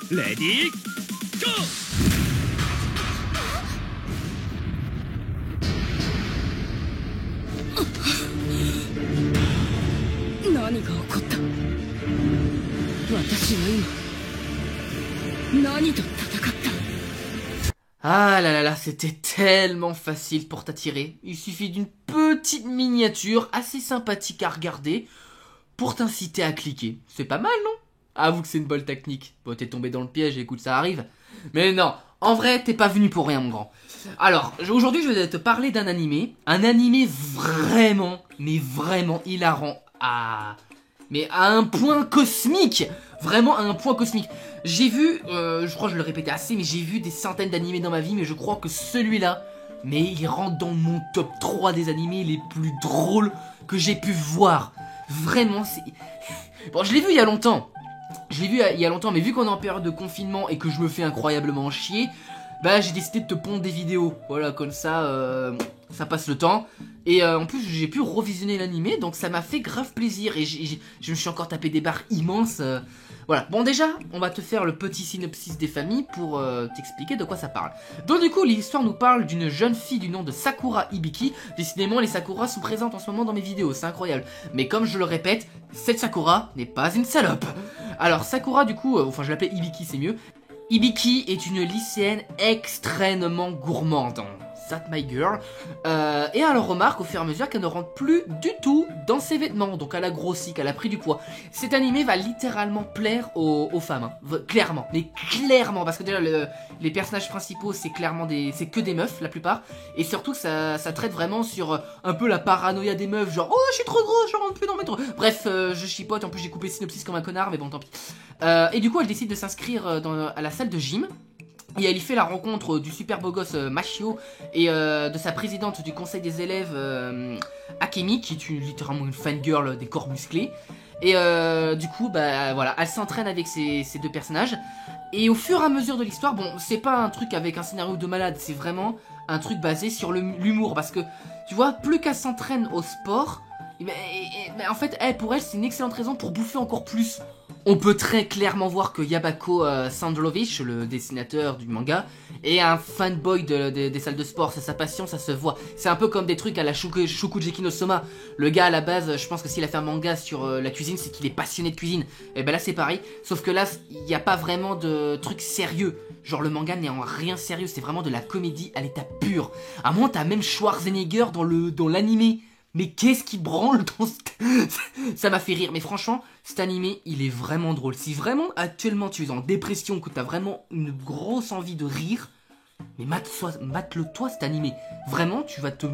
Ready, go! 何が起こった私は今何と戦った Ah là là là, c'était tellement facile pour t'attirer. Il suffit d'une petite miniature assez sympathique à regarder pour t'inciter à cliquer. C'est pas mal, non? Avoue que c'est une bonne technique. Bon, t'es tombé dans le piège, écoute, ça arrive. Mais non, en vrai, t'es pas venu pour rien, mon grand. Alors, aujourd'hui, je vais te parler d'un animé. Un animé vraiment, mais vraiment hilarant mais à un point cosmique. Vraiment à un point cosmique. J'ai vu, je crois que je le répétais assez, mais j'ai vu des centaines d'animés dans ma vie, mais je crois que celui-là, mais il rentre dans mon top 3 des animés les plus drôles que j'ai pu voir. Vraiment, c'est... Bon, je l'ai vu il y a longtemps. Mais vu qu'on est en période de confinement et que je me fais incroyablement chier, bah j'ai décidé de te pondre des vidéos. Voilà, comme ça, ça passe le temps. Et en plus, j'ai pu revisionner l'animé, donc ça m'a fait grave plaisir. Et je me suis encore tapé des barres immenses. Voilà, bon déjà, on va te faire le petit synopsis des familles pour t'expliquer de quoi ça parle. Donc du coup, l'histoire nous parle d'une jeune fille du nom de Sakura Hibiki. Décidément, les Sakura sont présentes en ce moment dans mes vidéos, c'est incroyable. Mais comme je le répète, cette Sakura n'est pas une salope. Alors Sakura du coup, enfin je l'appelais Hibiki, c'est mieux. Hibiki est une lycéenne extrêmement gourmande. That my girl. Et elle remarque au fur et à mesure qu'elle ne rentre plus du tout dans ses vêtements. Donc elle a grossi, qu'elle a pris du poids. Cet animé va littéralement plaire aux femmes. Hein. Clairement. Mais clairement. Parce que déjà les personnages principaux c'est clairement c'est que des meufs la plupart. Et surtout ça traite vraiment sur un peu la paranoïa des meufs. Genre oh je suis trop gros, je rentre plus dans mes trous. Bref je chipote. En plus j'ai coupé le synopsis comme un connard. Mais bon tant pis. Et du coup elle décide de s'inscrire à la salle de gym. Et elle y fait la rencontre du super beau gosse Machio et de sa présidente du conseil des élèves Akemi, qui est littéralement une fangirl des corps musclés. Et du coup, bah voilà, elle s'entraîne avec ces deux personnages. Et au fur et à mesure de l'histoire, bon, c'est pas un truc avec un scénario de malade, c'est vraiment un truc basé sur l'humour. Parce que, tu vois, plus qu'elle s'entraîne au sport, mais en fait, pour elle, c'est une excellente raison pour bouffer encore plus. On peut très clairement voir que Yabako Sandlovich, le dessinateur du manga, est un fanboy des salles de sport. C'est sa passion, ça se voit. C'est un peu comme des trucs à la Shokugeki no Soma. Le gars à la base, je pense que s'il a fait un manga sur la cuisine, c'est qu'il est passionné de cuisine. Et ben là c'est pareil, sauf que là il n'y a pas vraiment de trucs sérieux. Genre le manga n'est en rien sérieux, c'est vraiment de la comédie à l'état pur. À moins t'as même Schwarzenegger dans l'animé. Mais qu'est-ce qui branle dans Ça m'a fait rire, mais franchement, cet animé, il est vraiment drôle. Si vraiment, actuellement, tu es en dépression, que tu as vraiment une grosse envie de rire, mais mate-le toi, cet animé. Vraiment, tu vas te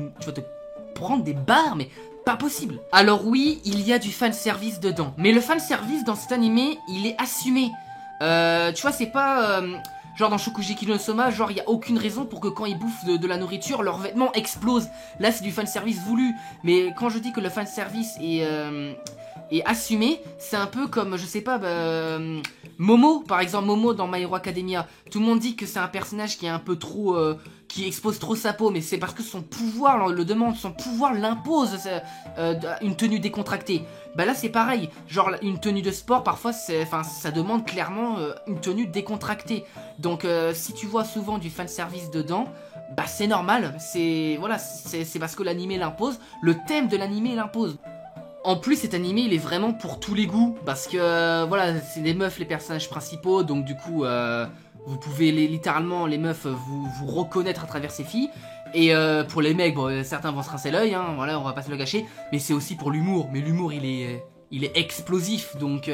prendre des barres, mais pas possible. Alors oui, il y a du fanservice dedans. Mais le fanservice dans cet animé, il est assumé. Tu vois, c'est pas... genre dans Shokugeki no Soma, genre il y a aucune raison pour que quand ils bouffent de la nourriture, leurs vêtements explosent. Là c'est du fanservice voulu. Mais quand je dis que le fanservice est assumé, c'est un peu comme, je sais pas, Momo, par exemple, Momo dans My Hero Academia. Tout le monde dit que c'est un personnage qui est un peu trop... qui expose trop sa peau, mais c'est parce que son pouvoir le demande, son pouvoir l'impose, une tenue décontractée. Bah là c'est pareil, genre une tenue de sport parfois ça demande clairement une tenue décontractée. Donc si tu vois souvent du fanservice dedans, bah c'est normal, c'est parce que l'animé l'impose, le thème de l'animé l'impose. En plus cet animé il est vraiment pour tous les goûts, parce que voilà c'est des meufs les personnages principaux, donc du coup vous pouvez littéralement les meufs vous reconnaître à travers ces filles. Et pour les mecs, bon, certains vont se rincer l'œil, hein, voilà, on va pas se le gâcher. Mais c'est aussi pour l'humour. Mais l'humour, il est explosif. Donc,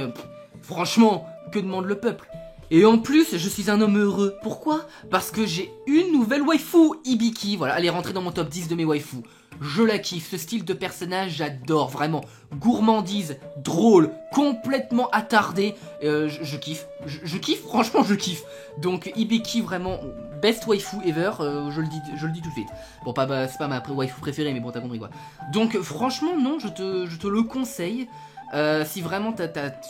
franchement, que demande le peuple? Et en plus, je suis un homme heureux. Pourquoi? Parce que j'ai une nouvelle waifu, Hibiki. Voilà, elle est rentrée dans mon top 10 de mes waifus. Je la kiffe, ce style de personnage, j'adore, vraiment. Gourmandise, drôle, complètement attardé. Je kiffe. Je kiffe, franchement, je kiffe. Donc, Hibiki, vraiment, best waifu ever, je le dis tout de suite. Bon, c'est pas ma waifu préférée, mais bon, t'as compris quoi. Donc, franchement, non, je te le conseille. Si vraiment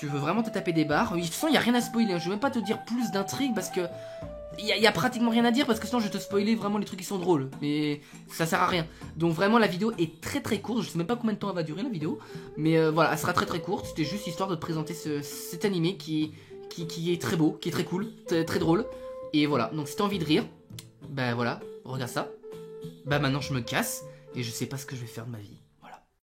tu veux vraiment te taper des barres, de toute façon, il n'y a rien à spoiler. Hein. Je vais même pas te dire plus d'intrigues parce que il y a pratiquement rien à dire parce que sinon je vais te spoiler vraiment les trucs qui sont drôles. Mais ça sert à rien. Donc vraiment la vidéo est très très courte. Je sais même pas combien de temps elle va durer la vidéo. Mais voilà, elle sera très très courte. C'était juste histoire de te présenter cet animé qui qui est très beau, qui est très cool, très drôle. Et voilà, donc si t'as envie de rire, bah voilà, regarde ça. Bah maintenant je me casse et je sais pas ce que je vais faire de ma vie.